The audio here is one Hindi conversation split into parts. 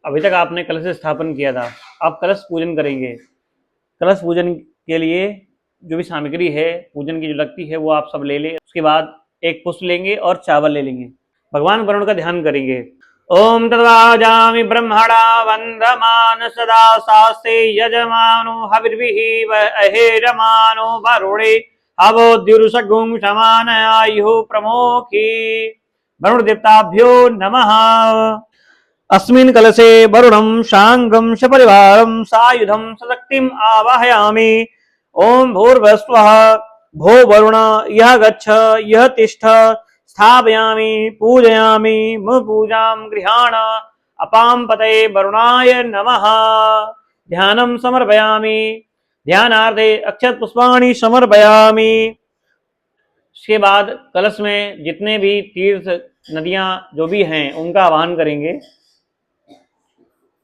अभी तक आपने कलश स्थापन किया था, आप कलश पूजन करेंगे। कलश पूजन के लिए जो भी सामग्री है पूजन की जो लगती है वो आप सब ले लें। उसके बाद एक पुष्प लेंगे और चावल ले लेंगे। भगवान वरुण का ध्यान करेंगे। ओम तद्वाजामि ब्रह्मणा वंदमान सदा शास्त्रे यजमानो हविर्भिः अहेरमानो वरुणे अवोद्युरुषगुं समान आयुः प्रमोखी। वरुण देवताभ्यो नमः। अस्मिन् कलशे वरुणं शांगं सपरिवारं सायुधं सशक्तिम् आवाहयामि। ओम भूर्भुवस्वः भो वरुण यह गच्छ यह तिष्ठ स्थापयामि पूजयामि पूजां गृहाण अपां पतये वरुणाय नमः। ध्यानं समर्पयामि। ध्यानार्थे अक्षत पुष्पाणि समर्पयामि। इसके बाद कलश में जितने भी तीर्थ नदियां जो भी हैं उनका आवाहन करेंगे।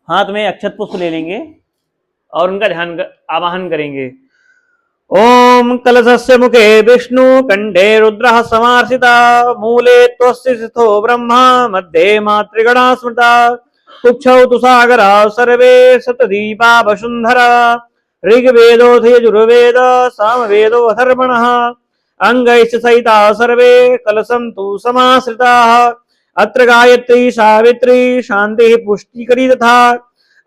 हाथ में अक्षत पुष्प ले लेंगे और उनका ध्यान आवाहन करेंगे। ओम कलशस्य मुखे विष्णु कंठे रुद्रः समार्षिता मूले त्वस्य स्थितो ब्रह्मा मध्ये मातृगणा स्मृता कुक्षौ तु सागरा सर्वे सतदीपा वसुंधरा ऋग्वेदोऽथ यजुर्वेद सामवेदो अथर्वणः अंगैश्च सहिता सर्वे कलशं तु समाश्रिताः अत्र गायत्री सावित्री शांति पुष्टिकरी तथा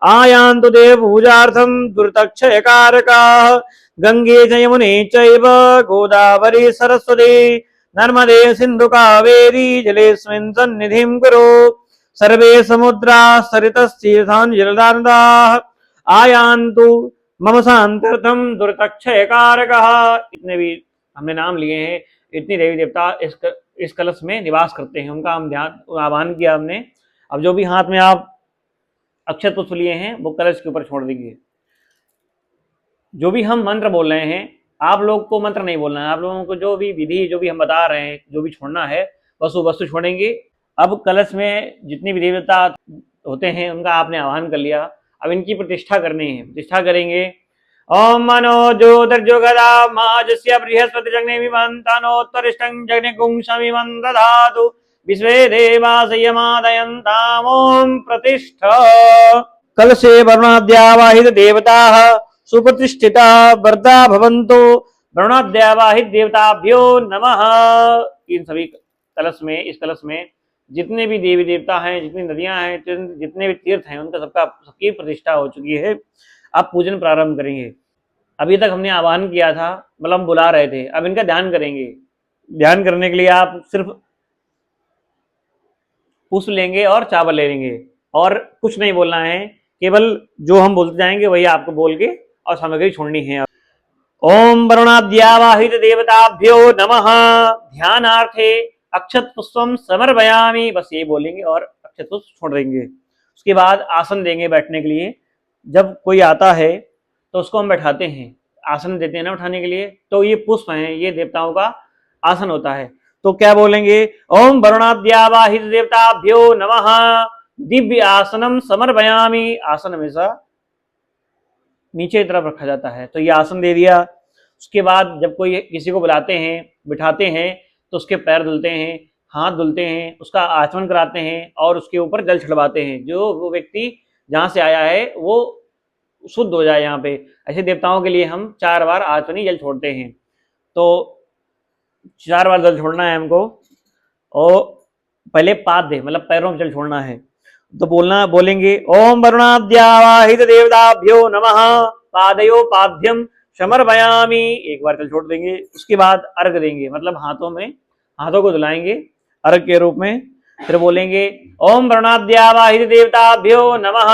आयान्तु देव पूजार्थं दुर्तक्षयकारकाः गंगे च यमुने चैव गोदावरी सरस्वती नर्मदे सिंधु कावेरी जलेस्मिन् सन्निधिं कुरु सर्वे समुद्रा सरितस्तीर्थान् जलदानदाः आयान्तु मम शांत्यर्थं दुर्तक्षयकारकः। इतने भी हमने नाम लिए हैं, इतनी देवी देवता इस कलश में निवास करते हैं, उनका हम ध्यान आह्वान किया हमने। अब जो भी हाथ में आप अक्षत पुष्प लिए हैं वो कलश के ऊपर छोड़ देंगे। जो भी हम मंत्र बोल रहे हैं आप लोग को मंत्र नहीं बोलना है, आप लोगों को जो भी विधि जो भी हम बता रहे हैं जो भी छोड़ना है वस्तु छोड़ेंगे। अब कलश में जितनी भी देवता होते हैं उनका आपने आह्वान कर लिया। अब इनकी प्रतिष्ठा करनी है, प्रतिष्ठा करेंगे। ओम मनो ज्योतिर्जुगदा माजस्य बृहस्पति जग्नेमिमन्तनोत्तरिष्टं जग्नेकुंसमिमं दधातु विश्वे देवासयमादयन्ताम्। ओम प्रतिष्ठा। कलशे वरुणाद्यावाहित देवताः सुप्रतिष्ठिता वरदा भवन्तु। वरुणाद्यावाहित देवताभ्यो नमः। इन सभी कलश में, इस कलश में जितने भी देवी देवता हैं, जितनी नदियां हैं, जितने भी तीर्थ हैं उनका सबकी प्रतिष्ठा हो चुकी है। आप पूजन प्रारंभ करेंगे। अभी तक हमने आह्वान किया था, मतलब हम बुला रहे थे, अब इनका ध्यान करेंगे। ध्यान करने के लिए आप सिर्फ पुष्प लेंगे और चावल ले लेंगे और कुछ नहीं बोलना है, केवल जो हम बोलते जाएंगे वही आपको बोल के और सामग्री छोड़नी है। ओम वरुणाद्यावाहित देवताभ्यो नमः। ध्यानार्थे अक्षत पुष्पम समर्पयामि, बस ये बोलेंगे और अक्षत पुष्प छोड़ देंगे। उसके बाद आसन देंगे बैठने के लिए। जब कोई आता है तो उसको हम बैठाते हैं, आसन देते हैं ना उठाने के लिए, तो ये पुष्प हैं, ये देवताओं का आसन होता है। तो क्या बोलेंगे? ओम वरुणाद्यावाहित देवताभ्यो नमः दिव्य आसनम समर्पयामि। आसन हमेशा नीचे की तरफ रखा जाता है, तो ये आसन दे दिया। उसके बाद जब कोई किसी को बुलाते हैं, बिठाते हैं, तो उसके पैर धुलते हैं, हाथ धुलते हैं, उसका आचमन कराते हैं और उसके ऊपर जल छिड़वाते हैं। जो वो व्यक्ति जहाँ से आया है वो शुद्ध हो जाए। यहाँ पे ऐसे देवताओं के लिए हम 4 बार आचमनी जल छोड़ते हैं। तो 4 बार जल छोड़ना है हमको। और पहले पाद मतलब पैरों में जल छोड़ना है। तो बोलेंगे ओम वरुणाद्यावाहित देवताभ्यो नमः पादयो पाद्यम समर्पयामि। एक बार जल छोड़ देंगे। उसके बाद अर्घ देंगे, मतलब हाथों को धुलाएंगे अर्घ के रूप में। फिर बोलेंगे ओम वरुणाद्यावाहित देवताभ्यो नमः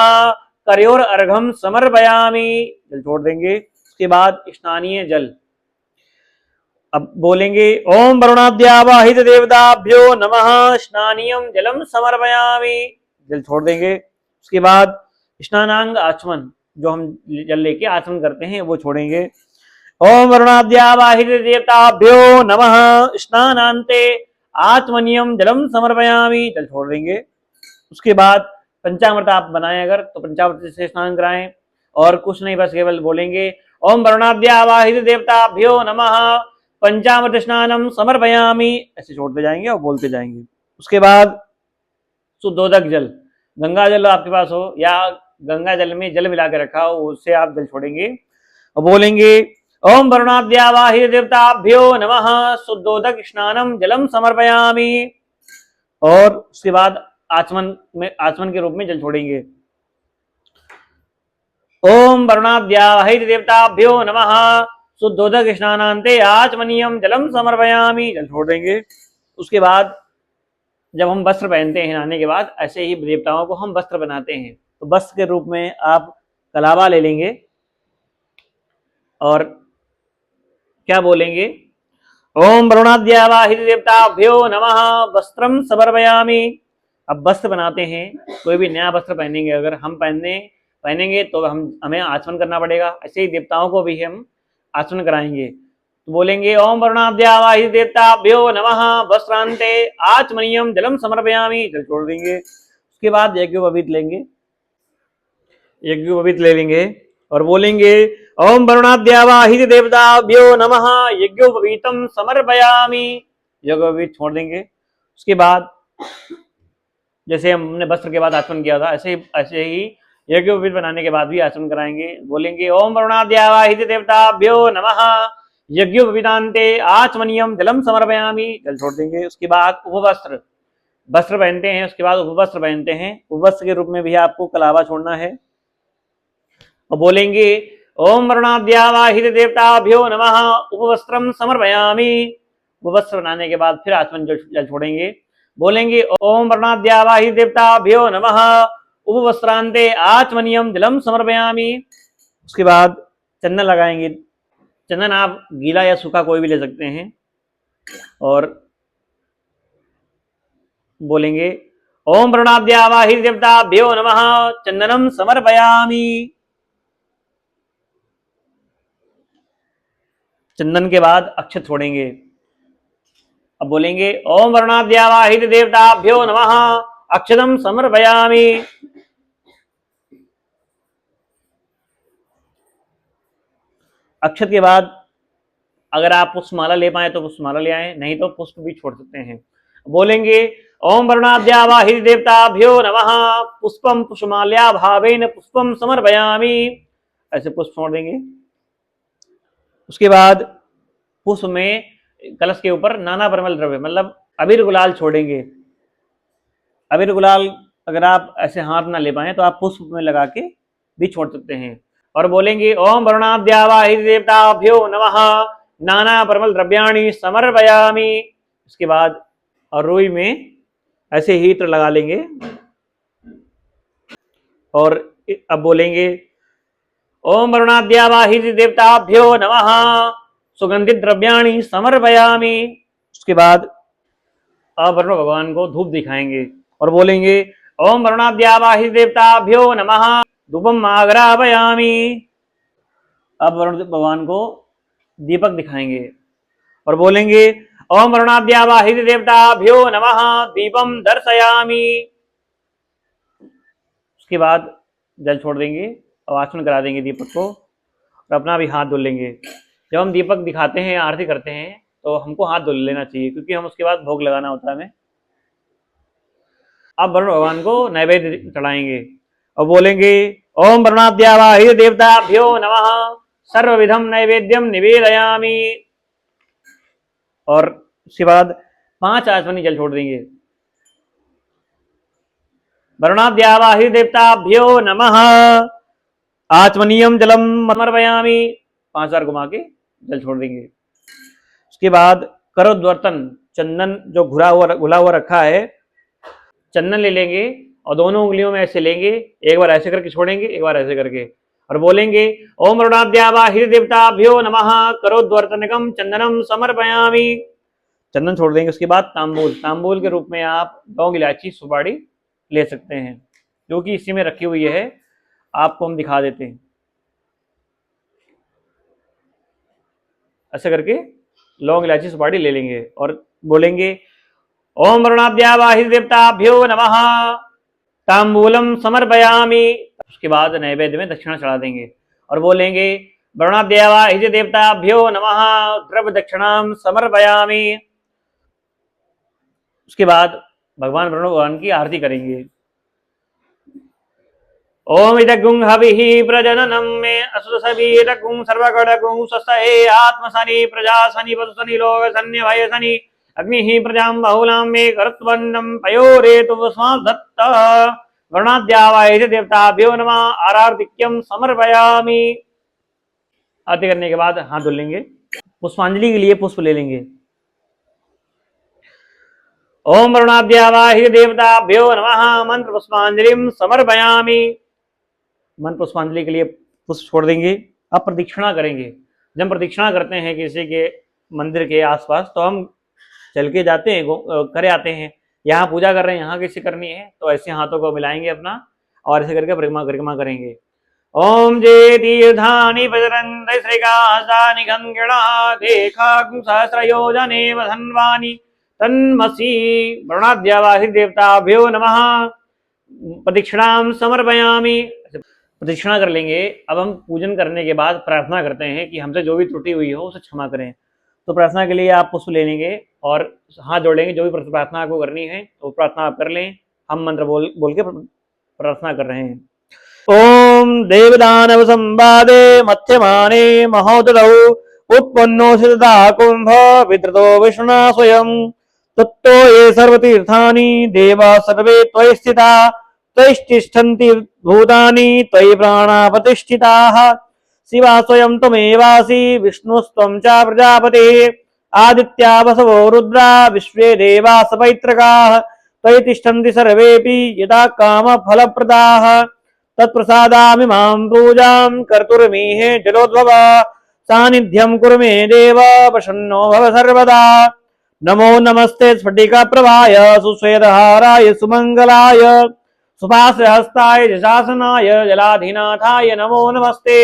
करयोर अर्घम समर्पयामि। जल छोड़ देंगे। उसके बाद स्नानीय जल। अब बोलेंगे ओम वरुणाद्यावाहित देवताभ्यो नमः स्नानीयम जलम समर्पयामि। जल छोड़ देंगे। उसके बाद स्नानांग आचमन, जो हम जल लेके आचमन करते हैं वो छोड़ेंगे। ओम वरुणाद्यावाहित देवताभ्यो नमः स्नानान्ते आचमनियम जलम समर्पयामि। जल छोड़ देंगे। उसके बाद पंचामृत आप बनाएं अगर तो पंचामृत से स्नान कराएं, और कुछ नहीं, बस केवल बोलेंगे ओम वरुणाद्यावाहित देवताभ्यो नमः पंचामृत स्नानम समर्पयामि। ऐसे छोड़ते जाएंगे और बोलते जाएंगे। उसके बाद शुद्धोदक जल, गंगा जल आपके पास हो या गंगा जल में जल मिला के रखा हो, उससे आप जल छोड़ेंगे और बोलेंगे ओम वरुणाद्यावाहि देवताभ्यो नमः शुद्धोदक स्नानम जलम समर्पयामि। और उसके बाद आचमन के रूप में जल छोड़ेंगे। ओम वरुणाद्यावाहि देवताभ्यो नमः शुद्धोदक स्नानान्ते आचमनीयम जलम समर्पयामि, जल छोड़ देंगे। उसके बाद जब हम वस्त्र पहनते हैं नहाने के बाद, ऐसे ही देवताओं को हम वस्त्र बनाते हैं, तो वस्त्र के रूप में आप कलावा ले लेंगे और क्या बोलेंगे ओम वरुणाद्यावाहि देवताभ्यो नमः वस्त्रम समर्पयामि। अब वस्त्र बनाते हैं, कोई भी नया वस्त्र पहनेंगे, अगर हम पहनेंगे तो हमें आचमन करना पड़ेगा, ऐसे ही देवताओं को भी हम आचमन कराएंगे। तो बोलेंगे ओम वरुणाद्यावाहि देवताभ्यो नमः वस्त्रांते आचमनीयम जलम समर्पयामि, जल छोड़ देंगे। उसके बाद यज्ञोपवीत लेंगे, यज्ञोपवीत ले लेंगे और बोलेंगे ओम वरुणाद्यावाहि देवताभ्यो नमः यज्ञोपवीतम समर्पयामि, यज्ञोपवीत छोड़ देंगे। उसके बाद जैसे हमने वस्त्र के बाद आचमन किया था, ऐसे ही यज्ञोपवीत बनाने के बाद भी आचमन कराएंगे। बोलेंगे ओम वरुणाद्यावाहि देवताभ्यो नमः यज्ञोपवीतान्ते आचमनीयम जलम समर्पयामि, जल छोड़ देंगे। उसके बाद उपवस्त्र, वस्त्र पहनते हैं, उसके बाद उपवस्त्र पहनते हैं, उपवस्त्र के रूप में भी आपको कलावा छोड़ना है और बोलेंगे ओम वरुणाद्यावाहि देवताभ्यो नमः उपवस्त्रम समर्पयामि। उपवस्त्र बनाने के बाद फिर आचमन जल छोड़ेंगे। बोलेंगे ओम वरुणाद्यावाहि देवताभ्यो नमः उपवस्त्रांते आचमनीयम जलम समर्पयामि। उसके बाद चंदन लगाएंगे। चंदन आप गीला या सूखा कोई भी ले सकते हैं और बोलेंगे ओम वरुणाद्यावाहि देवताभ्यो नमः चंदनम समर्पयामि। चंदन के बाद अक्षत छोड़ेंगे। अब बोलेंगे ओम वरुणाद्यावाहि देवताभ्यो नमः अक्षतम समर्पयामि। अक्षत के बाद अगर आप पुष्पमाला ले पाए तो पुष्पमाला ले आए, नहीं तो पुष्प भी छोड़ सकते हैं। बोलेंगे ओम वरुणाद्यावाहि देवताभ्यो नमः पुष्पम पुष्पमाल्या भावेन पुष्पम समर्पयामि, ऐसे पुष्प छोड़ देंगे। उसके बाद पुष्प में कलश के ऊपर नाना परिमल द्रव्य मतलब अबीर गुलाल छोड़ेंगे। अबीर गुलाल अगर आप ऐसे हाथ ना ले पाए तो आप पुष्प में लगा के भी छोड़ सकते हैं और बोलेंगे ओम वरुणाद्यावाहि देवताभ्यो नमः नाना परिमल द्रव्याणि समर्पयामि। उसके बाद और रुई में ऐसे ही इत्र लगा लेंगे और अब बोलेंगे ओम वरुणाद्यावाहि देवताभ्यो नमः सुगंधित द्रव्याणि समर्पयामि। उसके बाद अब वरुण भगवान को धूप दिखाएंगे और बोलेंगे ओम वरुणाद्यावाहि देवताभ्यो नमः धूपम आग्रापयामि। अब वरुण भगवान को दीपक दिखाएंगे और बोलेंगे ओम वरुणाद्यावाहि देवताभ्यो नमः दीपम दर्शयामि। उसके बाद जल छोड़ देंगे और आचमन करा देंगे दीपक को और अपना भी हाथ धुल लेंगे। जब हम दीपक दिखाते हैं आरती करते हैं तो हमको हाथ धुल लेना चाहिए क्योंकि हम उसके बाद भोग लगाना होता है हमें। अब वरुण भगवान को नैवेद्य चढ़ाएंगे और बोलेंगे ओम वरुणाद्यावाहि देवताभ्यो नमः सर्वविधम नैवेद्यम निवेदयामि। और उसके बाद 5 आचमनी जल छोड़ देंगे। वरुणाद्यावाहि देवताभ्यो नमः आचमनीयम जलम समर्पयामि, 5 बार घुमा के जल छोड़ देंगे। उसके बाद करोद्वर्तन चंदन जो घुला हुआ रखा है, चंदन ले लेंगे और दोनों उंगलियों में ऐसे लेंगे, एक बार ऐसे करके छोड़ेंगे एक बार ऐसे करके और बोलेंगे ओम वरुणाद्यावाहि देवताभ्यो नमः करोद्वर्तनकम चंदनम समर्पयामि, चंदन छोड़ देंगे। उसके बाद तांबूल के रूप में आप लौंग इलायची सुपारी ले सकते हैं जो कि इसी में रखी हुई है, आपको हम दिखा देते हैं। ऐसे करके लौंग इलायची सुपारी ले लेंगे और बोलेंगे ओम वरुणाद्यावाहि देवताभ्यो नमः तांबूलम समर्पयामि। उसके बाद नैवेद्य में दक्षिणा चढ़ा देंगे और बोलेंगे वरुणाद्यावाहि देवताभ्यो नमः द्रव्य दक्षिणाम समर्पयामि। उसके बाद वरुण भगवान की आरती करेंगे। ओम इदगुं हविः प्रजननं मे असुतसवीरगुं सर्वगणगुं स्वस्ते आत्मसनि प्रजासनि वसुसनि लोकसन्निभयसनि अग्निः प्रजां बहुलां मे करुत्वन्नं पयोरेतु दत्त वरुणाद्यावाय देवताभ्यो नमः आरार्तिक्यं समर्पयामि। आरती करने के बाद हाथ धुल लेंगे। पुष्पांजलि के लिए पुष्प ले लेंगे। ओम वरुणाद्यावाहि देवताभ्यो नमः मंत्र पुष्पांजलिं समर्पयामि। मंत्र पुष्पांजलि के लिए पुष्प छोड़ देंगे। अब प्रदक्षिणा करेंगे। जब प्रदक्षिणा करते हैं किसी के मंदिर के आसपास तो हम चल के जाते हैं, करे आते हैं। यहाँ पूजा कर रहे हैं, यहाँ किसी करनी है तो ऐसे हाथों को मिलाएंगे अपना और ऐसे करके परिक्रमा करेंगे। ओम जे तीर्थानि बजरन्ति श्रीकासानि गंगणाधेखां सहस्रयोजने वधन्वानि तन्मसि वरुणाद्यावाहि देवताभ्यो नमः प्रदक्षिणां समर्पयामि। प्रदक्षिणा कर लेंगे। अब हम पूजन करने के बाद प्रार्थना करते हैं कि हमसे जो भी त्रुटि हुई हो उसे क्षमा करें। तो प्रार्थना के लिए आप पुष्प ले लेंगे और हाथ जोड़ेंगे। जो भी प्रार्थना आपको करनी है तो प्रार्थना आप कर लें। हम मंत्र बोल के प्रार्थना कर रहे हैं। ओम देवदानव संवादे मध्यमाने महोदरौ उत्पन्नो सिद्धता कुंभ विद्रतो विष्णुना स्वयं तत्तो ये सर्वतीर्थानि देवा सर्वे त्वयि स्थिता त्वयिष्ठन्ति भूतानि त्वयि प्राणा प्रतिष्ठिताः शिवा स्वयं त्वमेवासि विष्णुस्त्वं च प्रजापतिः आदित्या वसवो रुद्रा विश्वे देवा सपैत्रकाः त्वयि तिष्ठन्ति सर्वेऽपि यथा कामफलप्रदाः तत्प्रसादामिमां पूजां कर्तुर्मीहे जलोद्भव सानिध्यं कुरु मे देव प्रसन्नो भव सर्वदा। नमो नमस्ते स्फटिकाप्रभाय सुश्वेतहाराय सुमंगलाय सुभाषहस्ताय जशासनाय जलाधिनाथाय नमो नमस्ते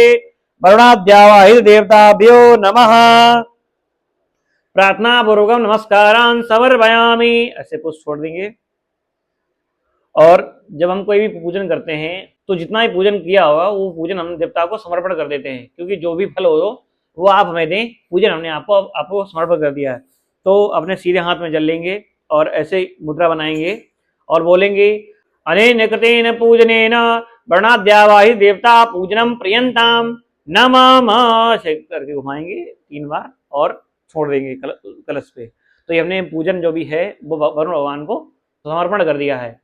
वरुणाद्यावाहि देवताभ्यो नमः। प्रार्थना पूर्वकम नमस्कारान् समर्पयामि। ऐसे पुष्प छोड़ देंगे। और जब हम कोई भी पूजन करते हैं तो जितना भी पूजन किया होगा वो पूजन हम देवता को समर्पण कर देते हैं, क्योंकि जो भी फल हो वो आप हमें दें। पूजन हमने आपको समर्पण कर दिया है। तो अपने सीधे हाथ में जल लेंगे और ऐसे मुद्रा बनाएंगे और बोलेंगे अनेन कृतेन पूजनेन वरुणाद्यावाहि देवता पूजनम प्रियंताम नमः। ऐसे करके घुमाएंगे 3 बार और छोड़ देंगे कलश पे। तो ये हमने पूजन जो भी है वो वरुण भगवान को समर्पण कर दिया है।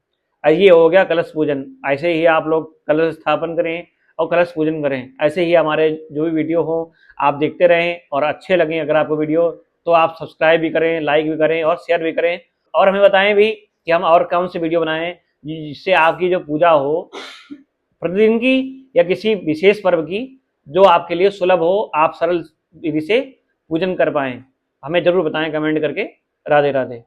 ये हो गया कलश पूजन। ऐसे ही आप लोग कलश स्थापन करें और कलश पूजन करें। ऐसे ही हमारे जो भी वीडियो हो आप देखते रहें और अच्छे लगें अगर आपको वीडियो तो आप सब्सक्राइब भी करें, लाइक भी करें और शेयर भी करें। और हमें बताएं भी कि हम और कौन से वीडियो बनाएं जिससे आपकी जो पूजा हो प्रतिदिन की या किसी विशेष पर्व की जो आपके लिए सुलभ हो, आप सरल विधि से पूजन कर पाएं। हमें जरूर बताएं कमेंट करके। राधे राधे।